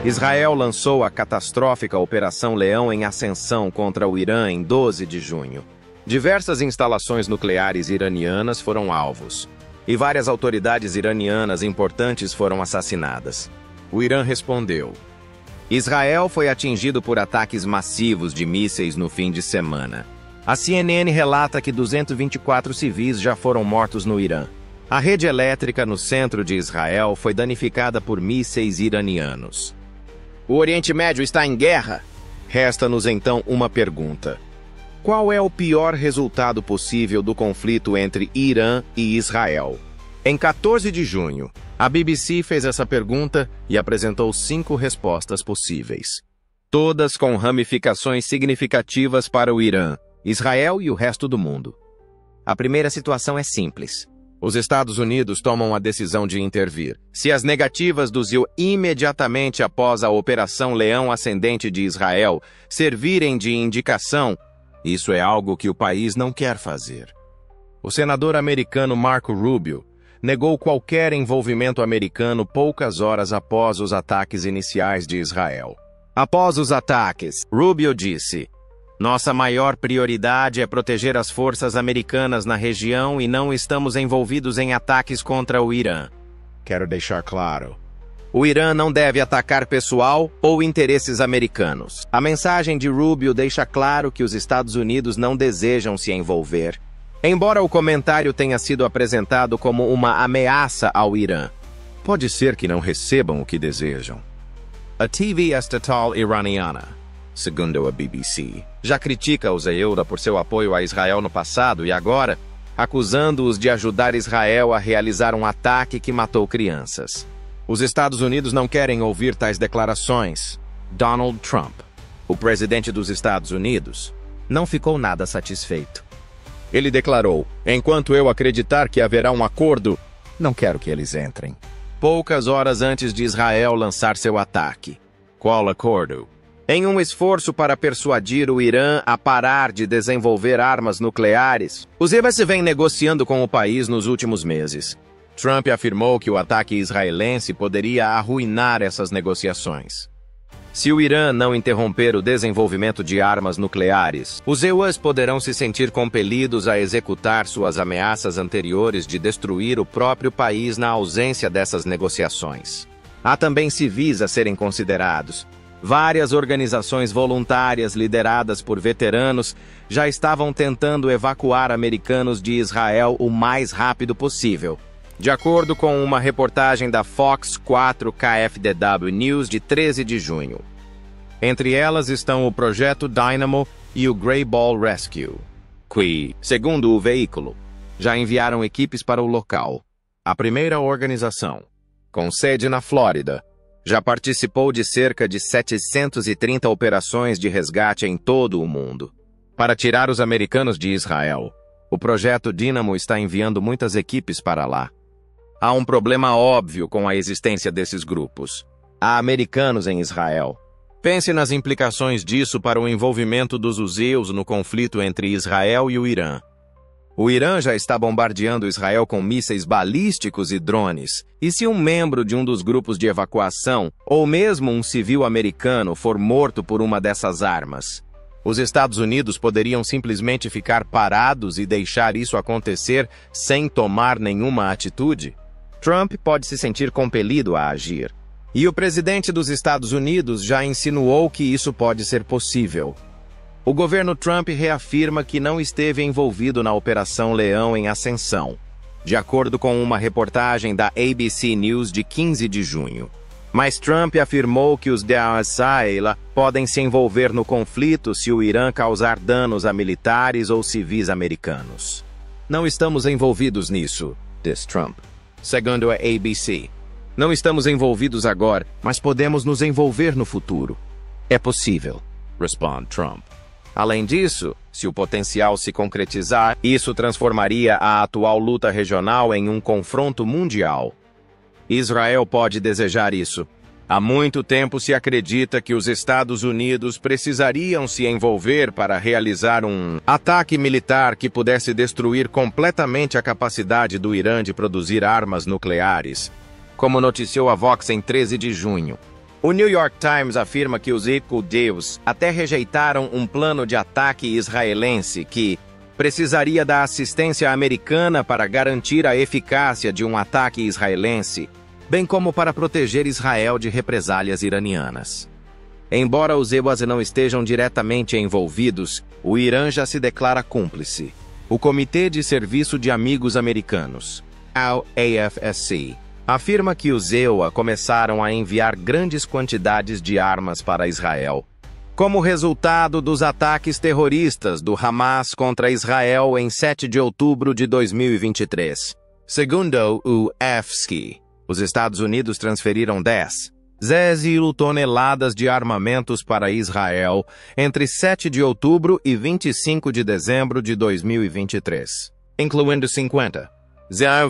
Israel lançou a catastrófica Operação Leão em Ascensão contra o Irã em 12 de junho. Diversas instalações nucleares iranianas foram alvos, e várias autoridades iranianas importantes foram assassinadas. O Irã respondeu. Israel foi atingido por ataques massivos de mísseis no fim de semana. A CNN relata que 224 civis já foram mortos no Irã. A rede elétrica no centro de Israel foi danificada por mísseis iranianos. O Oriente Médio está em guerra? Resta-nos então uma pergunta. Qual é o pior resultado possível do conflito entre Irã e Israel? Em 14 de junho, a BBC fez essa pergunta e apresentou 5 respostas possíveis. Todas com ramificações significativas para o Irã, Israel e o resto do mundo. A primeira situação é simples. Os Estados Unidos tomam a decisão de intervir. Se as negativas do ZIL imediatamente após a Operação Leão Ascendente de Israel servirem de indicação, isso é algo que o país não quer fazer. O senador americano Marco Rubio negou qualquer envolvimento americano poucas horas após os ataques iniciais de Israel. Após os ataques, Rubio disse: "Nossa maior prioridade é proteger as forças americanas na região e não estamos envolvidos em ataques contra o Irã. Quero deixar claro. O Irã não deve atacar pessoal ou interesses americanos." A mensagem de Rubio deixa claro que os Estados Unidos não desejam se envolver, embora o comentário tenha sido apresentado como uma ameaça ao Irã. Pode ser que não recebam o que desejam. A TV estatal iraniana, segundo a BBC, já critica os EURA por seu apoio a Israel no passado e agora, acusando-os de ajudar Israel a realizar um ataque que matou crianças. Os Estados Unidos não querem ouvir tais declarações. Donald Trump, o presidente dos Estados Unidos, não ficou nada satisfeito. Ele declarou: "Enquanto eu acreditar que haverá um acordo, não quero que eles entrem." Poucas horas antes de Israel lançar seu ataque. Qual acordo? Em um esforço para persuadir o Irã a parar de desenvolver armas nucleares, os US vêm negociando com o país nos últimos meses. Trump afirmou que o ataque israelense poderia arruinar essas negociações. Se o Irã não interromper o desenvolvimento de armas nucleares, os EUs poderão se sentir compelidos a executar suas ameaças anteriores de destruir o próprio país na ausência dessas negociações. Há também civis a serem considerados. Várias organizações voluntárias lideradas por veteranos já estavam tentando evacuar americanos de Israel o mais rápido possível, de acordo com uma reportagem da Fox 4 KFDW News de 13 de junho. Entre elas estão o Projeto Dynamo e o Grey Ball Rescue, que, segundo o veículo, já enviaram equipes para o local. A primeira organização, com sede na Flórida, já participou de cerca de 730 operações de resgate em todo o mundo. Para tirar os americanos de Israel, o Projeto Dynamo está enviando muitas equipes para lá. Há um problema óbvio com a existência desses grupos. Há americanos em Israel. Pense nas implicações disso para o envolvimento dos useus no conflito entre Israel e o Irã. O Irã já está bombardeando Israel com mísseis balísticos e drones. E se um membro de um dos grupos de evacuação, ou mesmo um civil americano, for morto por uma dessas armas? Os Estados Unidos poderiam simplesmente ficar parados e deixar isso acontecer sem tomar nenhuma atitude? Trump pode se sentir compelido a agir. E o presidente dos Estados Unidos já insinuou que isso pode ser possível. O governo Trump reafirma que não esteve envolvido na Operação Leão em Ascensão, de acordo com uma reportagem da ABC News de 15 de junho. Mas Trump afirmou que os Israel podem se envolver no conflito se o Irã causar danos a militares ou civis americanos. Não estamos envolvidos nisso, diz Trump. Segundo a ABC, não estamos envolvidos agora, mas podemos nos envolver no futuro. É possível, responde Trump. Além disso, se o potencial se concretizar, isso transformaria a atual luta regional em um confronto mundial. Israel pode desejar isso. Há muito tempo se acredita que os Estados Unidos precisariam se envolver para realizar um ataque militar que pudesse destruir completamente a capacidade do Irã de produzir armas nucleares, como noticiou a Vox em 13 de junho. O New York Times afirma que os Houthis até rejeitaram um plano de ataque israelense que precisaria da assistência americana para garantir a eficácia de um ataque israelense, bem como para proteger Israel de represálias iranianas. Embora os Houthis não estejam diretamente envolvidos, o Irã já se declara cúmplice. O Comitê de Serviço de Amigos Americanos, AFSC, afirma que os EUA começaram a enviar grandes quantidades de armas para Israel, como resultado dos ataques terroristas do Hamas contra Israel em 7 de outubro de 2023. Segundo o AFSC, os Estados Unidos transferiram 10,0 toneladas de armamentos para Israel entre 7 de outubro e 25 de dezembro de 2023, incluindo 50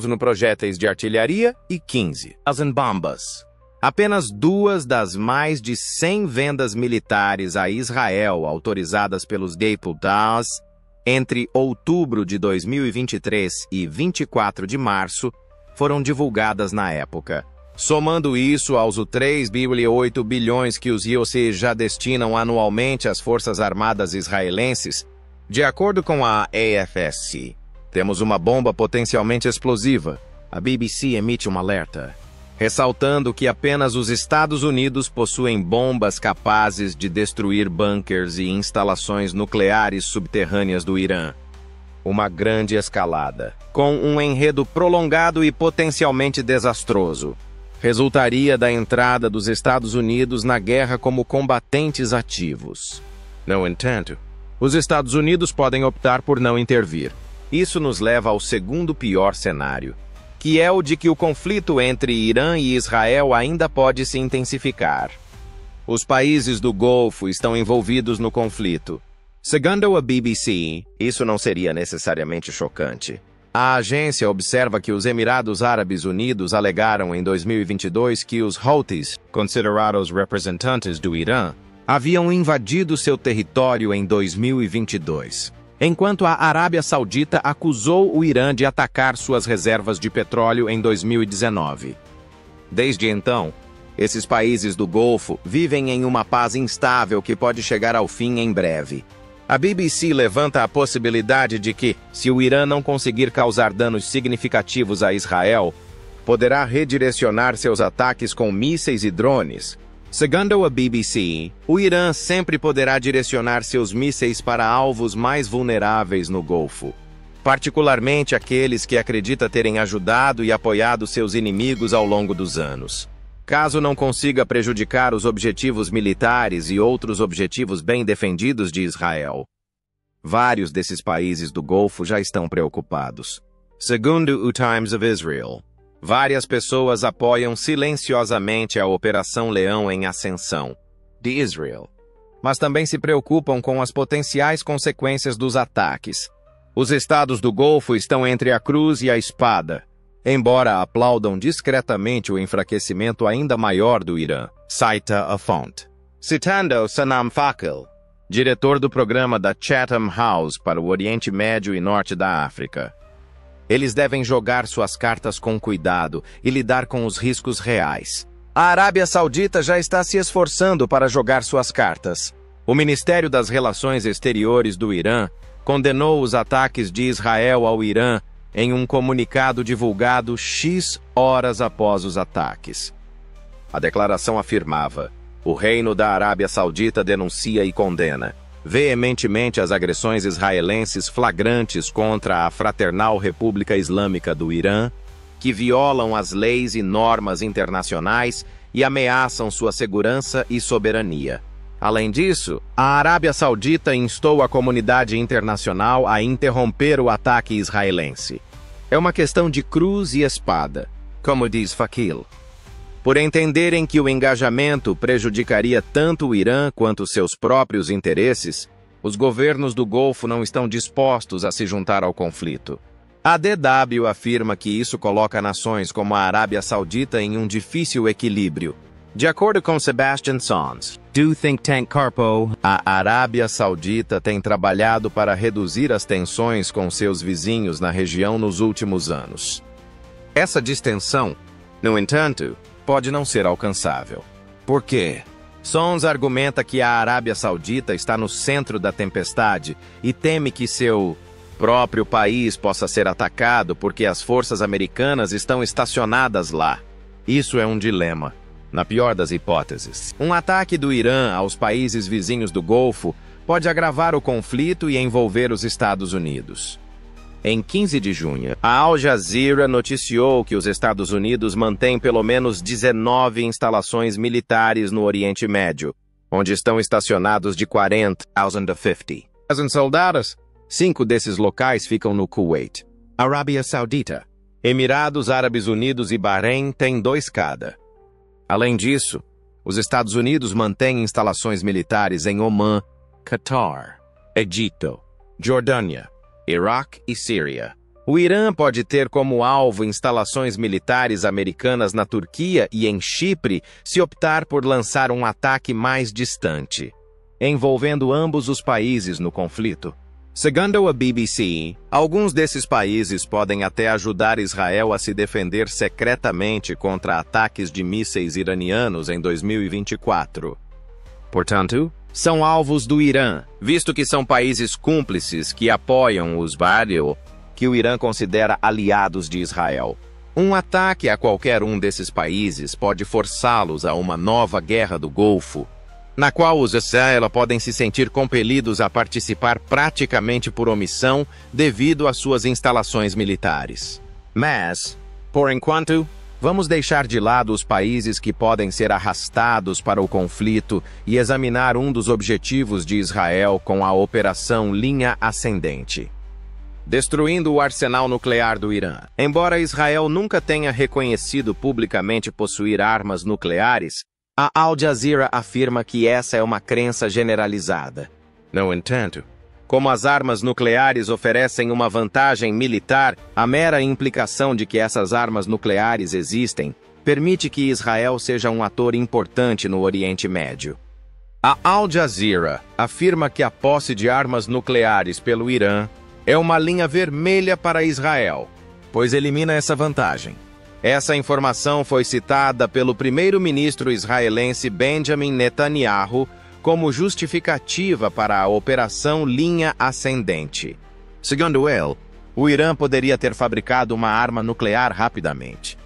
no projéteis de artilharia e 15 em bombas. Apenas 2 das mais de 100 vendas militares a Israel autorizadas pelos Houthis entre outubro de 2023 e 24 de março foram divulgadas na época. Somando isso aos 3,8 bilhões que os Houthis já destinam anualmente às Forças Armadas israelenses, de acordo com a AFSC, temos uma bomba potencialmente explosiva. A BBC emite um alerta, ressaltando que apenas os Estados Unidos possuem bombas capazes de destruir bunkers e instalações nucleares subterrâneas do Irã. Uma grande escalada, com um enredo prolongado e potencialmente desastroso, resultaria da entrada dos Estados Unidos na guerra como combatentes ativos. No entanto, os Estados Unidos podem optar por não intervir. Isso nos leva ao segundo pior cenário, que é o de que o conflito entre Irã e Israel ainda pode se intensificar. Os países do Golfo estão envolvidos no conflito. Segundo a BBC, isso não seria necessariamente chocante. A agência observa que os Emirados Árabes Unidos alegaram em 2022 que os Houthis, considerados representantes do Irã, haviam invadido seu território em 2022. Enquanto a Arábia Saudita acusou o Irã de atacar suas reservas de petróleo em 2019. Desde então, esses países do Golfo vivem em uma paz instável que pode chegar ao fim em breve. A BBC levanta a possibilidade de que, se o Irã não conseguir causar danos significativos a Israel, poderá redirecionar seus ataques com mísseis e drones. Segundo a BBC, o Irã sempre poderá direcionar seus mísseis para alvos mais vulneráveis no Golfo, particularmente aqueles que acredita terem ajudado e apoiado seus inimigos ao longo dos anos. Caso não consiga prejudicar os objetivos militares e outros objetivos bem defendidos de Israel. Vários desses países do Golfo já estão preocupados. Segundo o Times of Israel, várias pessoas apoiam silenciosamente a Operação Leão em Ascensão, de Israel, mas também se preocupam com as potenciais consequências dos ataques. Os estados do Golfo estão entre a cruz e a espada, embora aplaudam discretamente o enfraquecimento ainda maior do Irã, cita a fonte. Citando Sanam Fakil, diretor do programa da Chatham House para o Oriente Médio e Norte da África. Eles devem jogar suas cartas com cuidado e lidar com os riscos reais. A Arábia Saudita já está se esforçando para jogar suas cartas. O Ministério das Relações Exteriores do Irã condenou os ataques de Israel ao Irã em um comunicado divulgado X horas após os ataques. A declaração afirmava: o Reino da Arábia Saudita denuncia e condena veementemente as agressões israelenses flagrantes contra a Fraternal República Islâmica do Irã, que violam as leis e normas internacionais e ameaçam sua segurança e soberania. Além disso, a Arábia Saudita instou a comunidade internacional a interromper o ataque israelense. É uma questão de cruz e espada, como diz Fakil. Por entenderem que o engajamento prejudicaria tanto o Irã quanto seus próprios interesses, os governos do Golfo não estão dispostos a se juntar ao conflito. A DW afirma que isso coloca nações como a Arábia Saudita em um difícil equilíbrio. De acordo com Sebastian Sons, do think tank Carpo, a Arábia Saudita tem trabalhado para reduzir as tensões com seus vizinhos na região nos últimos anos. Essa distensão, no entanto, pode não ser alcançável. Por quê? Sons argumenta que a Arábia Saudita está no centro da tempestade e teme que seu próprio país possa ser atacado porque as forças americanas estão estacionadas lá. Isso é um dilema. Na pior das hipóteses, um ataque do Irã aos países vizinhos do Golfo pode agravar o conflito e envolver os Estados Unidos. Em 15 de junho, a Al Jazeera noticiou que os Estados Unidos mantêm pelo menos 19 instalações militares no Oriente Médio, onde estão estacionados de 40 a 50 soldados. 5 desses locais ficam no Kuwait, Arábia Saudita, Emirados Árabes Unidos e Bahrein têm 2 cada. Além disso, os Estados Unidos mantêm instalações militares em Omã, Catar, Egito, Jordânia, Iraque e Síria. O Irã pode ter como alvo instalações militares americanas na Turquia e em Chipre se optar por lançar um ataque mais distante, envolvendo ambos os países no conflito. Segundo a BBC, alguns desses países podem até ajudar Israel a se defender secretamente contra ataques de mísseis iranianos em 2024. Portanto, são alvos do Irã, visto que são países cúmplices que apoiam os vários que o Irã considera aliados de Israel. Um ataque a qualquer um desses países pode forçá-los a uma nova guerra do Golfo, na qual os Israel podem se sentir compelidos a participar praticamente por omissão devido às suas instalações militares. Mas, por enquanto, vamos deixar de lado os países que podem ser arrastados para o conflito e examinar um dos objetivos de Israel com a Operação Linha Ascendente, destruindo o arsenal nuclear do Irã. Embora Israel nunca tenha reconhecido publicamente possuir armas nucleares, a Al Jazeera afirma que essa é uma crença generalizada. No entanto, como as armas nucleares oferecem uma vantagem militar, a mera implicação de que essas armas nucleares existem permite que Israel seja um ator importante no Oriente Médio. A Al Jazeera afirma que a posse de armas nucleares pelo Irã é uma linha vermelha para Israel, pois elimina essa vantagem. Essa informação foi citada pelo primeiro-ministro israelense Benjamin Netanyahu como justificativa para a Operação Linha Ascendente. Segundo ele, o Irã poderia ter fabricado uma arma nuclear rapidamente.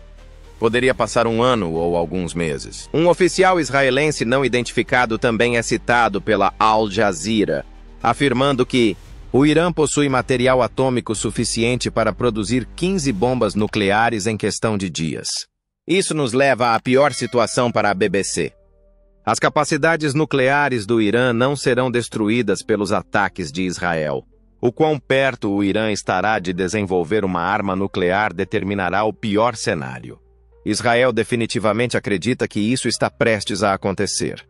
Poderia passar um ano ou alguns meses. Um oficial israelense não identificado também é citado pela Al Jazeera, afirmando que o Irã possui material atômico suficiente para produzir 15 bombas nucleares em questão de dias. Isso nos leva à pior situação para a BBC. As capacidades nucleares do Irã não serão destruídas pelos ataques de Israel. O quão perto o Irã estará de desenvolver uma arma nuclear determinará o pior cenário. Israel definitivamente acredita que isso está prestes a acontecer.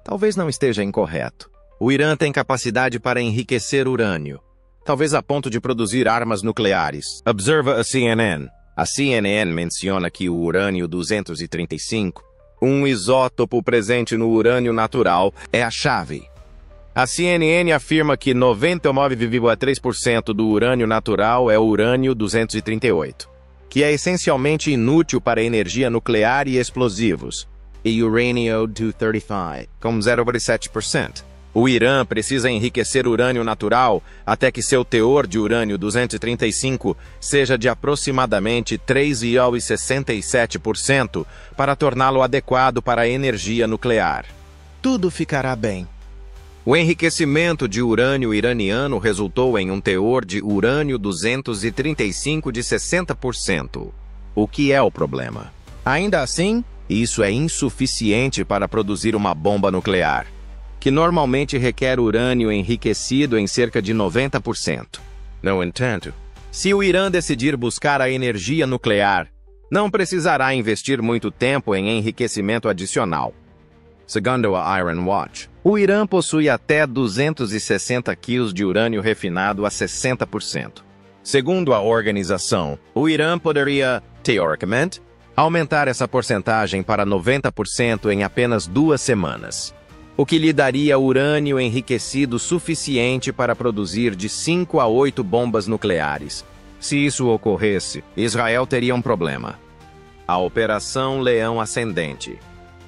Talvez não esteja incorreto. O Irã tem capacidade para enriquecer urânio, talvez a ponto de produzir armas nucleares. Observa a CNN. A CNN menciona que o urânio-235, um isótopo presente no urânio natural, é a chave. A CNN afirma que 99,3% do urânio natural é o urânio-238, que é essencialmente inútil para energia nuclear e explosivos, e urânio-235, com 0,7%. O Irã precisa enriquecer urânio natural até que seu teor de urânio-235 seja de aproximadamente 3,67% para torná-lo adequado para a energia nuclear. Tudo ficará bem. O enriquecimento de urânio iraniano resultou em um teor de urânio-235 de 60%. O que é o problema? Ainda assim, isso é insuficiente para produzir uma bomba nuclear, que normalmente requer urânio enriquecido em cerca de 90%. No entanto, se o Irã decidir buscar a energia nuclear, não precisará investir muito tempo em enriquecimento adicional. Segundo a Iron Watch, o Irã possui até 260 quilos de urânio refinado a 60%. Segundo a organização, o Irã poderia, teoricamente, aumentar essa porcentagem para 90% em apenas 2 semanas, o que lhe daria urânio enriquecido suficiente para produzir de 5 a 8 bombas nucleares. Se isso ocorresse, Israel teria um problema. A Operação Leão Ascendente.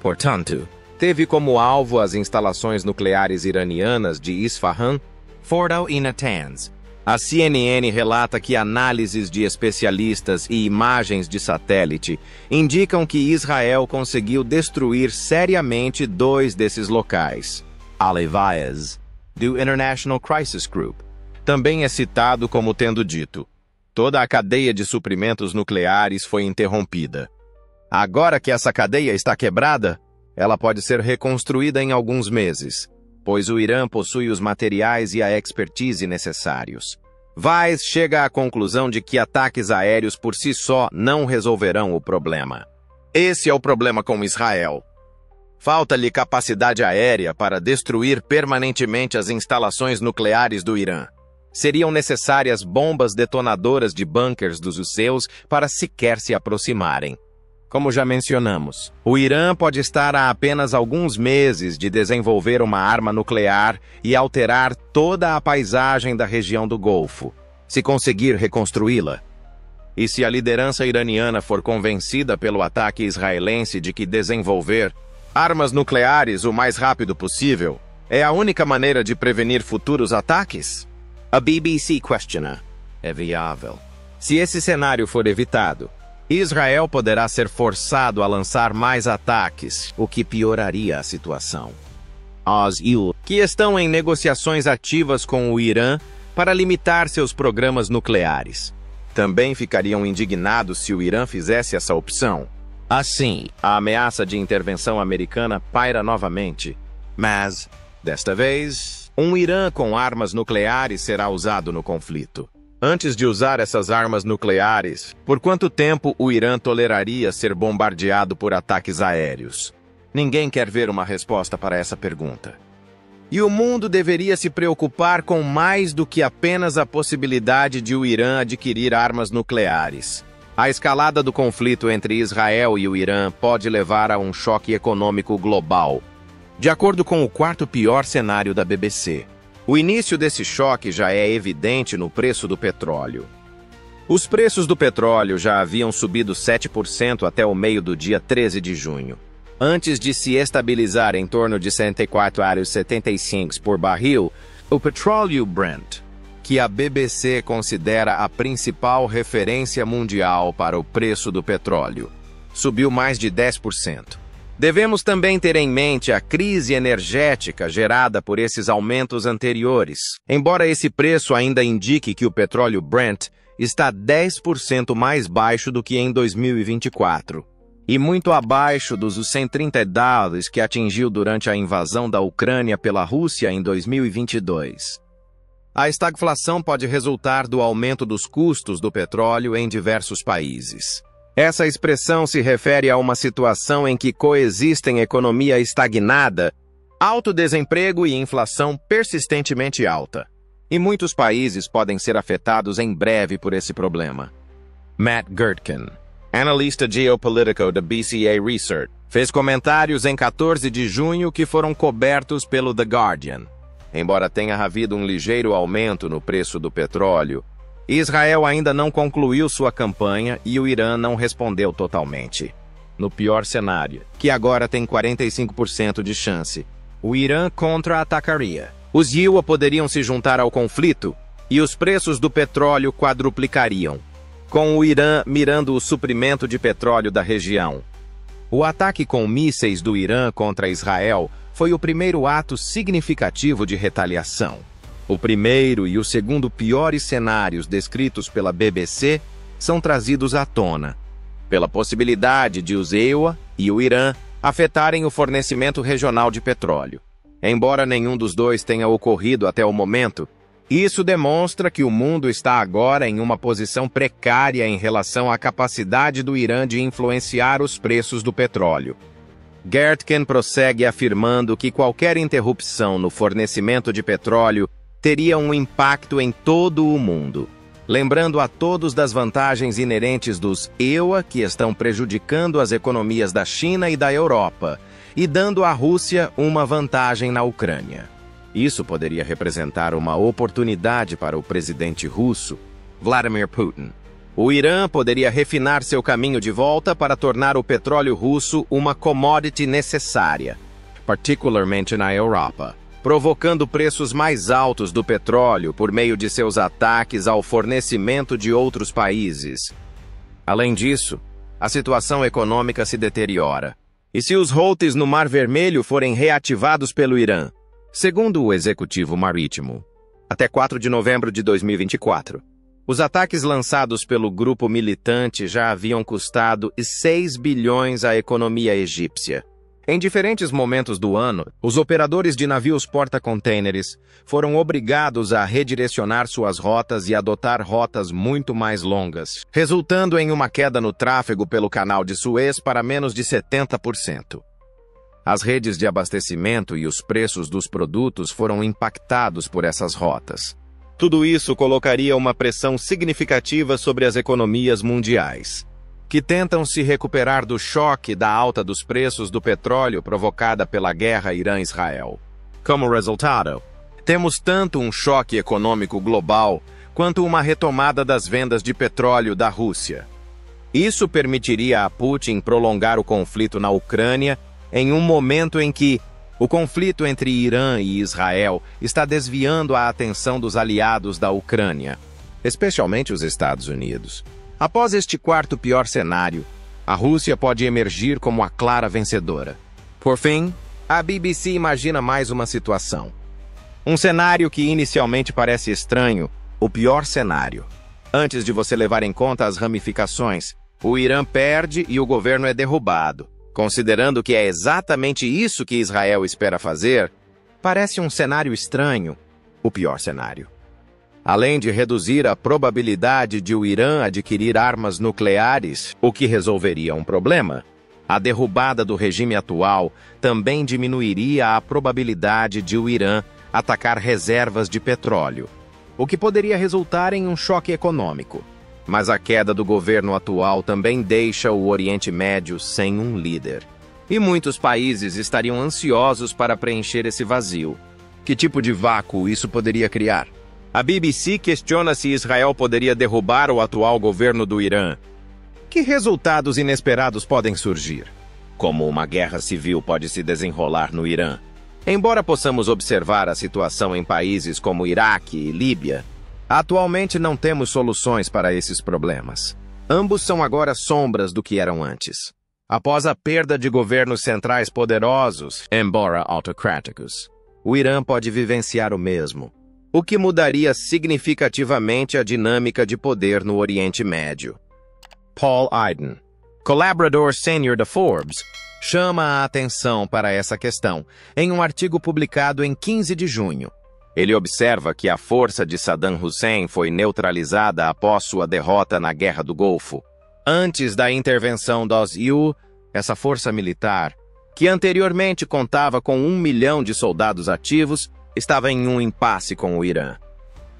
Portanto, teve como alvo as instalações nucleares iranianas de Isfahan, Fordow e Natanz. A CNN relata que análises de especialistas e imagens de satélite indicam que Israel conseguiu destruir seriamente 2 desses locais. Ali Vaez, do International Crisis Group, também é citado como tendo dito: toda a cadeia de suprimentos nucleares foi interrompida. Agora que essa cadeia está quebrada, ela pode ser reconstruída em alguns meses, pois o Irã possui os materiais e a expertise necessários. Vaez chega à conclusão de que ataques aéreos por si só não resolverão o problema. Esse é o problema com Israel. Falta-lhe capacidade aérea para destruir permanentemente as instalações nucleares do Irã. Seriam necessárias bombas detonadoras de bunkers dos seus para sequer se aproximarem. Como já mencionamos, o Irã pode estar a apenas alguns meses de desenvolver uma arma nuclear e alterar toda a paisagem da região do Golfo, se conseguir reconstruí-la. E se a liderança iraniana for convencida pelo ataque israelense de que desenvolver armas nucleares o mais rápido possível é a única maneira de prevenir futuros ataques? A BBC questiona: é viável? Se esse cenário for evitado, Israel poderá ser forçado a lançar mais ataques, o que pioraria a situação. Os EU, que estão em negociações ativas com o Irã para limitar seus programas nucleares, também ficariam indignados se o Irã fizesse essa opção. Assim, a ameaça de intervenção americana paira novamente. Mas, desta vez, um Irã com armas nucleares será usado no conflito. Antes de usar essas armas nucleares, por quanto tempo o Irã toleraria ser bombardeado por ataques aéreos? Ninguém quer ver uma resposta para essa pergunta. E o mundo deveria se preocupar com mais do que apenas a possibilidade de o Irã adquirir armas nucleares. A escalada do conflito entre Israel e o Irã pode levar a um choque econômico global, de acordo com o 4º pior cenário da BBC. O início desse choque já é evidente no preço do petróleo. Os preços do petróleo já haviam subido 7% até o meio do dia 13 de junho, antes de se estabilizar em torno de 104,75 por barril. O petróleo Brent, que a BBC considera a principal referência mundial para o preço do petróleo, subiu mais de 10%. Devemos também ter em mente a crise energética gerada por esses aumentos anteriores, embora esse preço ainda indique que o petróleo Brent está 10% mais baixo do que em 2024, e muito abaixo dos $130 que atingiu durante a invasão da Ucrânia pela Rússia em 2022. A estagflação pode resultar do aumento dos custos do petróleo em diversos países. Essa expressão se refere a uma situação em que coexistem economia estagnada, alto desemprego e inflação persistentemente alta. E muitos países podem ser afetados em breve por esse problema. Matt Gertken, analista geopolítico da BCA Research, fez comentários em 14 de junho que foram cobertos pelo The Guardian. Embora tenha havido um ligeiro aumento no preço do petróleo, Israel ainda não concluiu sua campanha e o Irã não respondeu totalmente. No pior cenário, que agora tem 45% de chance, o Irã contra-atacaria. Os IUA poderiam se juntar ao conflito e os preços do petróleo quadruplicariam, com o Irã mirando o suprimento de petróleo da região. O ataque com mísseis do Irã contra Israel foi o primeiro ato significativo de retaliação. O primeiro e o segundo piores cenários descritos pela BBC são trazidos à tona, pela possibilidade de os EUA e o Irã afetarem o fornecimento regional de petróleo. Embora nenhum dos dois tenha ocorrido até o momento, isso demonstra que o mundo está agora em uma posição precária em relação à capacidade do Irã de influenciar os preços do petróleo. Gertken prossegue afirmando que qualquer interrupção no fornecimento de petróleo teria um impacto em todo o mundo, lembrando a todos das vantagens inerentes dos EUA que estão prejudicando as economias da China e da Europa, e dando à Rússia uma vantagem na Ucrânia. Isso poderia representar uma oportunidade para o presidente russo, Vladimir Putin, O Irã poderia refinar seu caminho de volta para tornar o petróleo russo uma commodity necessária, particularmente na Europa, provocando preços mais altos do petróleo por meio de seus ataques ao fornecimento de outros países. Além disso, a situação econômica se deteriora. E se os Houthis no Mar Vermelho forem reativados pelo Irã, segundo o Executivo Marítimo, até 4 de novembro de 2024, os ataques lançados pelo grupo militante já haviam custado 6 bilhões à economia egípcia. Em diferentes momentos do ano, os operadores de navios porta-contêineres foram obrigados a redirecionar suas rotas e adotar rotas muito mais longas, resultando em uma queda no tráfego pelo Canal de Suez para menos de 70%. As redes de abastecimento e os preços dos produtos foram impactados por essas rotas. Tudo isso colocaria uma pressão significativa sobre as economias mundiais, que tentam se recuperar do choque da alta dos preços do petróleo provocada pela guerra Irã-Israel. Como resultado, temos tanto um choque econômico global quanto uma retomada das vendas de petróleo da Rússia. Isso permitiria a Putin prolongar o conflito na Ucrânia em um momento em que o conflito entre Irã e Israel está desviando a atenção dos aliados da Ucrânia, especialmente os Estados Unidos. Após este quarto pior cenário, a Rússia pode emergir como a clara vencedora. Por fim, a BBC imagina mais uma situação. Um cenário que inicialmente parece estranho, o pior cenário. Antes de você levar em conta as ramificações, o Irã perde e o governo é derrubado. Considerando que é exatamente isso que Israel espera fazer, parece um cenário estranho, o pior cenário. Além de reduzir a probabilidade de o Irã adquirir armas nucleares, o que resolveria um problema, a derrubada do regime atual também diminuiria a probabilidade de o Irã atacar reservas de petróleo, o que poderia resultar em um choque econômico. Mas a queda do governo atual também deixa o Oriente Médio sem um líder. E muitos países estariam ansiosos para preencher esse vazio. Que tipo de vácuo isso poderia criar? A BBC questiona se Israel poderia derrubar o atual governo do Irã. Que resultados inesperados podem surgir? Como uma guerra civil pode se desenrolar no Irã? Embora possamos observar a situação em países como Iraque e Líbia, atualmente não temos soluções para esses problemas. Ambos são agora sombras do que eram antes. Após a perda de governos centrais poderosos, embora autocráticos, o Irã pode vivenciar o mesmo, o que mudaria significativamente a dinâmica de poder no Oriente Médio. Paul Aiden, colaborador sênior da Forbes, chama a atenção para essa questão em um artigo publicado em 15 de junho. Ele observa que a força de Saddam Hussein foi neutralizada após sua derrota na Guerra do Golfo. Antes da intervenção dos EU, essa força militar, que anteriormente contava com 1 milhão de soldados ativos, estava em um impasse com o Irã.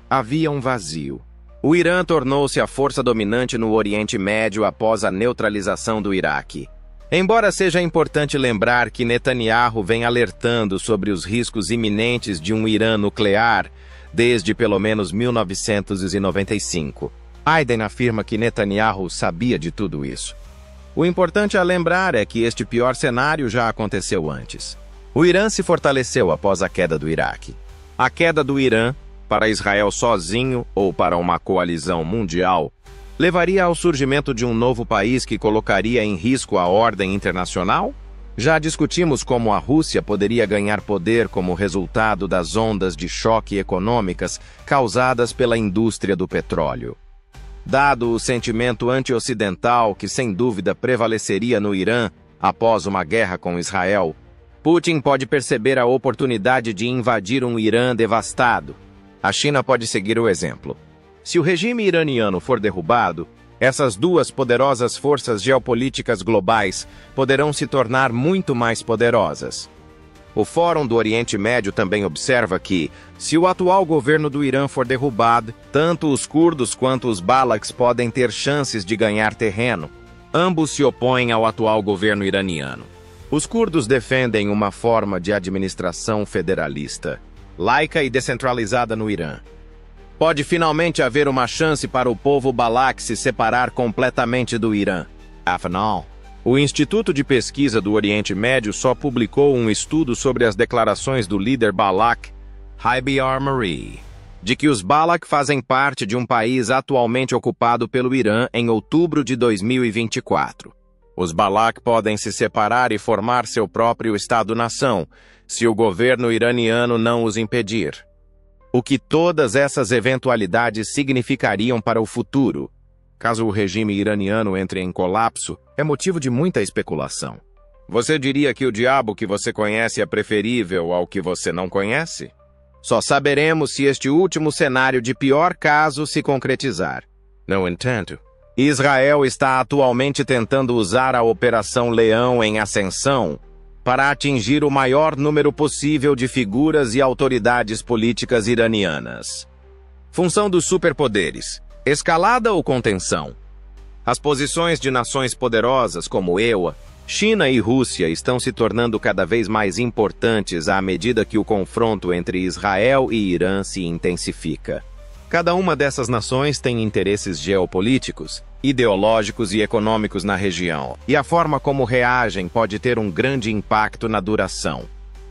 Havia um vazio. O Irã tornou-se a força dominante no Oriente Médio após a neutralização do Iraque. Embora seja importante lembrar que Netanyahu vem alertando sobre os riscos iminentes de um Irã nuclear desde pelo menos 1995, Aiden afirma que Netanyahu sabia de tudo isso. O importante a lembrar é que este pior cenário já aconteceu antes. O Irã se fortaleceu após a queda do Iraque. A queda do Irã, para Israel sozinho ou para uma coalizão mundial, levaria ao surgimento de um novo país que colocaria em risco a ordem internacional? Já discutimos como a Rússia poderia ganhar poder como resultado das ondas de choque econômicas causadas pela indústria do petróleo. Dado o sentimento anti-ocidental que sem dúvida prevaleceria no Irã após uma guerra com Israel, Putin pode perceber a oportunidade de invadir um Irã devastado. A China pode seguir o exemplo. Se o regime iraniano for derrubado, essas duas poderosas forças geopolíticas globais poderão se tornar muito mais poderosas. O Fórum do Oriente Médio também observa que, se o atual governo do Irã for derrubado, tanto os curdos quanto os balaks podem ter chances de ganhar terreno. Ambos se opõem ao atual governo iraniano. Os curdos defendem uma forma de administração federalista, laica e descentralizada no Irã. Pode finalmente haver uma chance para o povo Balak se separar completamente do Irã. Afinal, o Instituto de Pesquisa do Oriente Médio só publicou um estudo sobre as declarações do líder Balak, Haibyar Marie, de que os Balak fazem parte de um país atualmente ocupado pelo Irã em outubro de 2024. Os Balak podem se separar e formar seu próprio Estado-nação, se o governo iraniano não os impedir. O que todas essas eventualidades significariam para o futuro, caso o regime iraniano entre em colapso, é motivo de muita especulação. Você diria que o diabo que você conhece é preferível ao que você não conhece? Só saberemos se este último cenário de pior caso se concretizar. No entanto, Israel está atualmente tentando usar a Operação Leão em Ascensão para atingir o maior número possível de figuras e autoridades políticas iranianas. Função dos superpoderes: escalada ou contenção? As posições de nações poderosas como EUA, China e Rússia estão se tornando cada vez mais importantes à medida que o confronto entre Israel e Irã se intensifica. Cada uma dessas nações tem interesses geopolíticos, ideológicos e econômicos na região, e a forma como reagem pode ter um grande impacto na duração,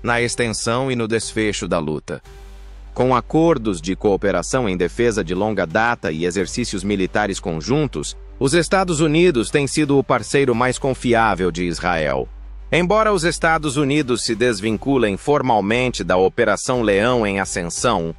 na extensão e no desfecho da luta. Com acordos de cooperação em defesa de longa data e exercícios militares conjuntos, os Estados Unidos têm sido o parceiro mais confiável de Israel. Embora os Estados Unidos se desvinculem formalmente da Operação Leão em Ascensão,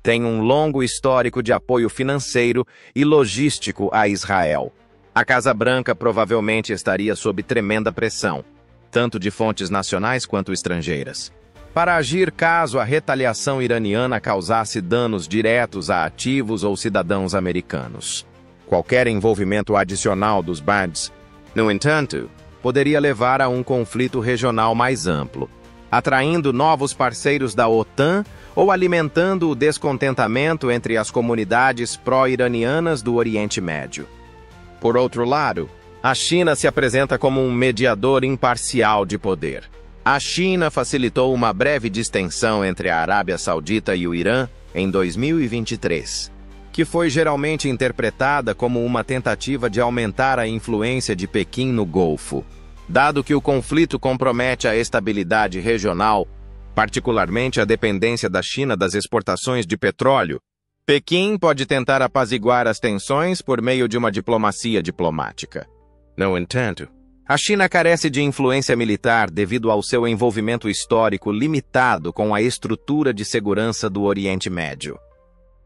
tem um longo histórico de apoio financeiro e logístico a Israel. A Casa Branca provavelmente estaria sob tremenda pressão, tanto de fontes nacionais quanto estrangeiras, para agir caso a retaliação iraniana causasse danos diretos a ativos ou cidadãos americanos. Qualquer envolvimento adicional dos BADs, no entanto, poderia levar a um conflito regional mais amplo, atraindo novos parceiros da OTAN ou alimentando o descontentamento entre as comunidades pró-iranianas do Oriente Médio. Por outro lado, a China se apresenta como um mediador imparcial de poder. A China facilitou uma breve distensão entre a Arábia Saudita e o Irã em 2023, que foi geralmente interpretada como uma tentativa de aumentar a influência de Pequim no Golfo. Dado que o conflito compromete a estabilidade regional, particularmente a dependência da China das exportações de petróleo, Pequim pode tentar apaziguar as tensões por meio de uma diplomacia diplomática. No entanto, a China carece de influência militar devido ao seu envolvimento histórico limitado com a estrutura de segurança do Oriente Médio.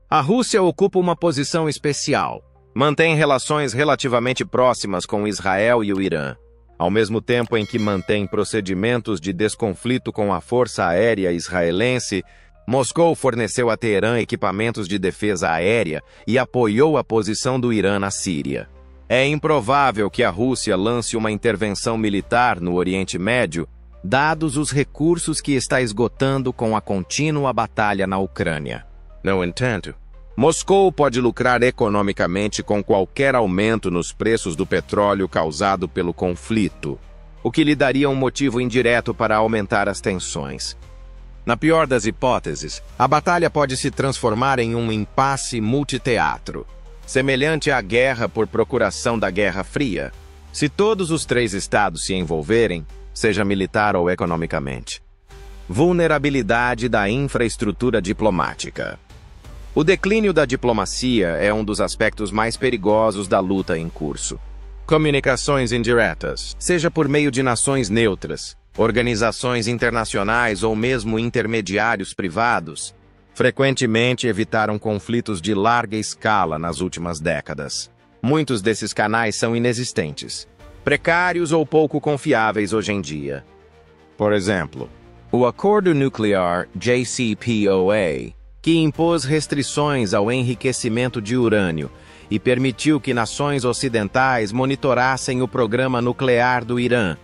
A Rússia ocupa uma posição especial, mantém relações relativamente próximas com Israel e o Irã, ao mesmo tempo em que mantém procedimentos de desconflito com a Força Aérea Israelense. Moscou forneceu a Teherã equipamentos de defesa aérea e apoiou a posição do Irã na Síria. É improvável que a Rússia lance uma intervenção militar no Oriente Médio, dados os recursos que está esgotando com a contínua batalha na Ucrânia. No entanto, Moscou pode lucrar economicamente com qualquer aumento nos preços do petróleo causado pelo conflito, o que lhe daria um motivo indireto para aumentar as tensões. Na pior das hipóteses, a batalha pode se transformar em um impasse multiteatro, semelhante à guerra por procuração da Guerra Fria, se todos os três estados se envolverem, seja militar ou economicamente. Vulnerabilidade da infraestrutura diplomática. O declínio da diplomacia é um dos aspectos mais perigosos da luta em curso. Comunicações indiretas, seja por meio de nações neutras, organizações internacionais ou mesmo intermediários privados, frequentemente evitaram conflitos de larga escala nas últimas décadas. Muitos desses canais são inexistentes, precários ou pouco confiáveis hoje em dia. Por exemplo, o Acordo Nuclear JCPOA, que impôs restrições ao enriquecimento de urânio e permitiu que nações ocidentais monitorassem o programa nuclear do Irã,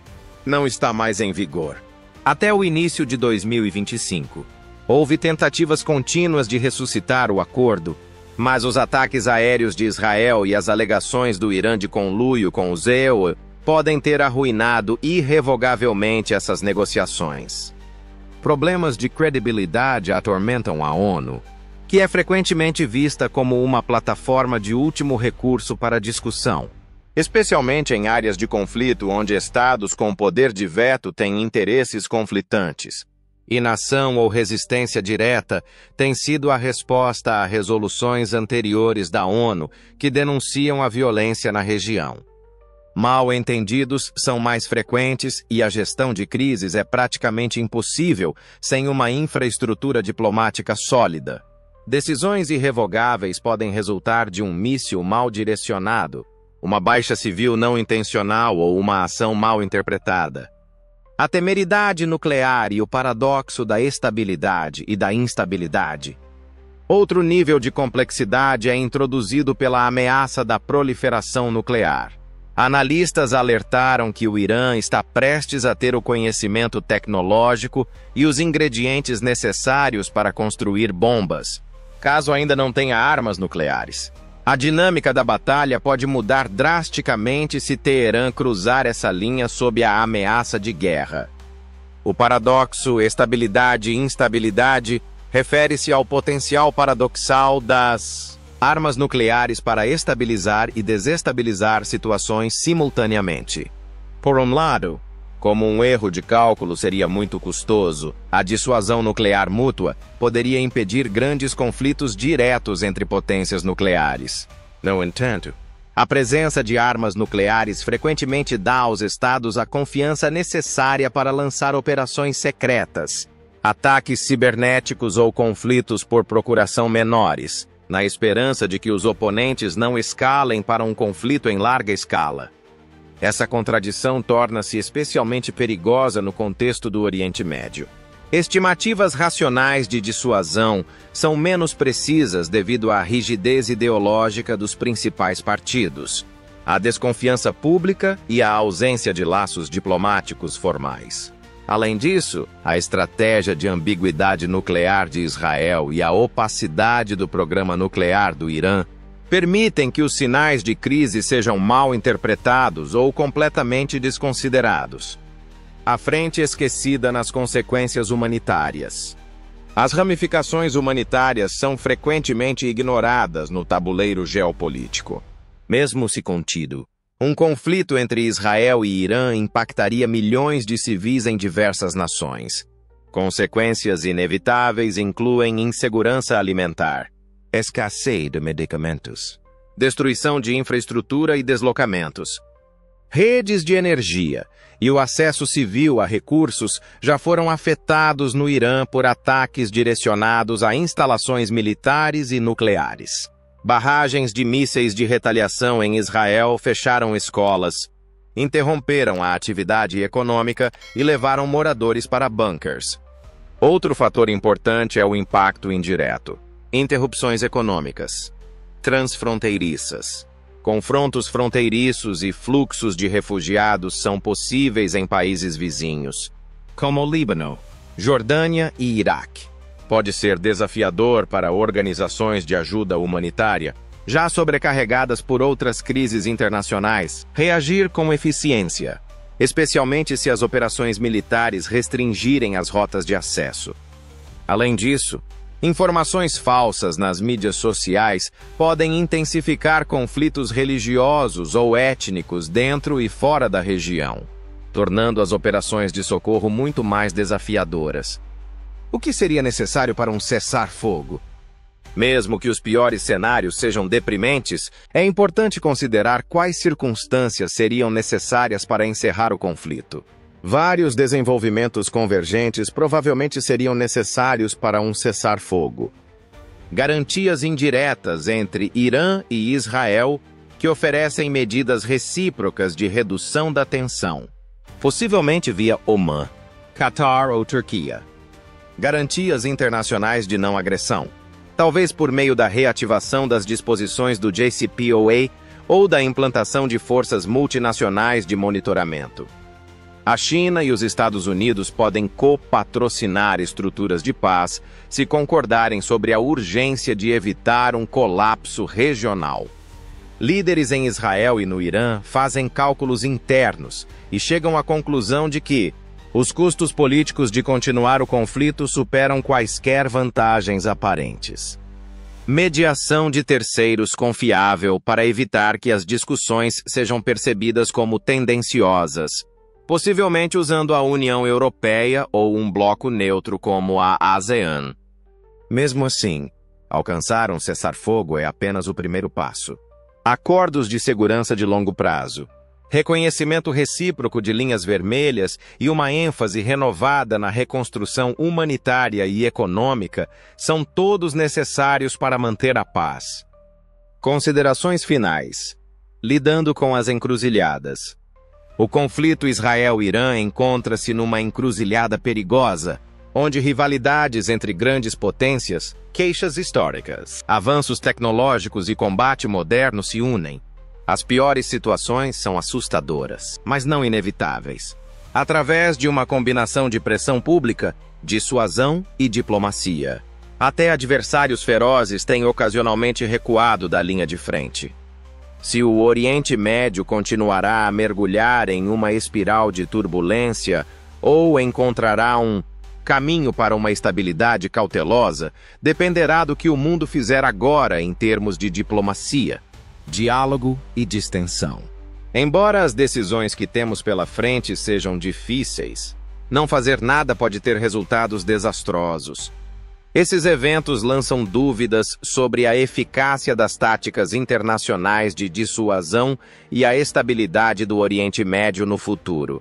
não está mais em vigor. Até o início de 2025, houve tentativas contínuas de ressuscitar o acordo, mas os ataques aéreos de Israel e as alegações do Irã de conluio com os EUA podem ter arruinado irrevogavelmente essas negociações. Problemas de credibilidade atormentam a ONU. que é frequentemente vista como uma plataforma de último recurso para discussão, especialmente em áreas de conflito onde estados com poder de veto têm interesses conflitantes. Inação ou resistência direta tem sido a resposta a resoluções anteriores da ONU que denunciam a violência na região. Mal-entendidos são mais frequentes e a gestão de crises é praticamente impossível sem uma infraestrutura diplomática sólida. Decisões irrevogáveis podem resultar de um míssil mal direcionado, uma baixa civil não intencional ou uma ação mal interpretada. A temeridade nuclear e o paradoxo da estabilidade e da instabilidade. Outro nível de complexidade é introduzido pela ameaça da proliferação nuclear. Analistas alertaram que o Irã está prestes a ter o conhecimento tecnológico e os ingredientes necessários para construir bombas, caso ainda não tenha armas nucleares. A dinâmica da batalha pode mudar drasticamente se Teherã cruzar essa linha sob a ameaça de guerra. O paradoxo estabilidade e instabilidade refere-se ao potencial paradoxal das armas nucleares para estabilizar e desestabilizar situações simultaneamente. Por um lado, como um erro de cálculo seria muito custoso, a dissuasão nuclear mútua poderia impedir grandes conflitos diretos entre potências nucleares. No entanto, a presença de armas nucleares frequentemente dá aos estados a confiança necessária para lançar operações secretas, ataques cibernéticos ou conflitos por procuração menores, na esperança de que os oponentes não escalem para um conflito em larga escala. Essa contradição torna-se especialmente perigosa no contexto do Oriente Médio. Estimativas racionais de dissuasão são menos precisas devido à rigidez ideológica dos principais partidos, à desconfiança pública e à ausência de laços diplomáticos formais. Além disso, a estratégia de ambiguidade nuclear de Israel e a opacidade do programa nuclear do Irã permitem que os sinais de crise sejam mal interpretados ou completamente desconsiderados. A frente esquecida nas consequências humanitárias. As ramificações humanitárias são frequentemente ignoradas no tabuleiro geopolítico. Mesmo se contido, um conflito entre Israel e Irã impactaria milhões de civis em diversas nações. Consequências inevitáveis incluem insegurança alimentar, escassez de medicamentos, destruição de infraestrutura e deslocamentos. Redes de energia e o acesso civil a recursos já foram afetados no Irã por ataques direcionados a instalações militares e nucleares. Barragens de mísseis de retaliação em Israel fecharam escolas, interromperam a atividade econômica e levaram moradores para bunkers. Outro fator importante é o impacto indireto. Interrupções econômicas, transfronteiriças. Confrontos fronteiriços e fluxos de refugiados são possíveis em países vizinhos, como Líbano, Jordânia e Iraque. Pode ser desafiador para organizações de ajuda humanitária, já sobrecarregadas por outras crises internacionais, reagir com eficiência, especialmente se as operações militares restringirem as rotas de acesso. Além disso, informações falsas nas mídias sociais podem intensificar conflitos religiosos ou étnicos dentro e fora da região, tornando as operações de socorro muito mais desafiadoras. O que seria necessário para um cessar-fogo? Mesmo que os piores cenários sejam deprimentes, é importante considerar quais circunstâncias seriam necessárias para encerrar o conflito. Vários desenvolvimentos convergentes provavelmente seriam necessários para um cessar-fogo. Garantias indiretas entre Irã e Israel que oferecem medidas recíprocas de redução da tensão, possivelmente via Omã, Catar ou Turquia. Garantias internacionais de não agressão, talvez por meio da reativação das disposições do JCPOA ou da implantação de forças multinacionais de monitoramento. A China e os Estados Unidos podem copatrocinar estruturas de paz se concordarem sobre a urgência de evitar um colapso regional. Líderes em Israel e no Irã fazem cálculos internos e chegam à conclusão de que os custos políticos de continuar o conflito superam quaisquer vantagens aparentes. Mediação de terceiros confiável para evitar que as discussões sejam percebidas como tendenciosas, possivelmente usando a União Europeia ou um bloco neutro como a ASEAN. Mesmo assim, alcançar um cessar-fogo é apenas o primeiro passo. Acordos de segurança de longo prazo, reconhecimento recíproco de linhas vermelhas e uma ênfase renovada na reconstrução humanitária e econômica são todos necessários para manter a paz. Considerações finais. Lidando com as encruzilhadas. O conflito Israel-Irã encontra-se numa encruzilhada perigosa, onde rivalidades entre grandes potências, queixas históricas, avanços tecnológicos e combate moderno se unem. As piores situações são assustadoras, mas não inevitáveis. Através de uma combinação de pressão pública, dissuasão e diplomacia. Até adversários ferozes têm ocasionalmente recuado da linha de frente. Se o Oriente Médio continuará a mergulhar em uma espiral de turbulência ou encontrará um caminho para uma estabilidade cautelosa, dependerá do que o mundo fizer agora em termos de diplomacia, diálogo e distensão. Embora as decisões que temos pela frente sejam difíceis, não fazer nada pode ter resultados desastrosos. Esses eventos lançam dúvidas sobre a eficácia das táticas internacionais de dissuasão e a estabilidade do Oriente Médio no futuro.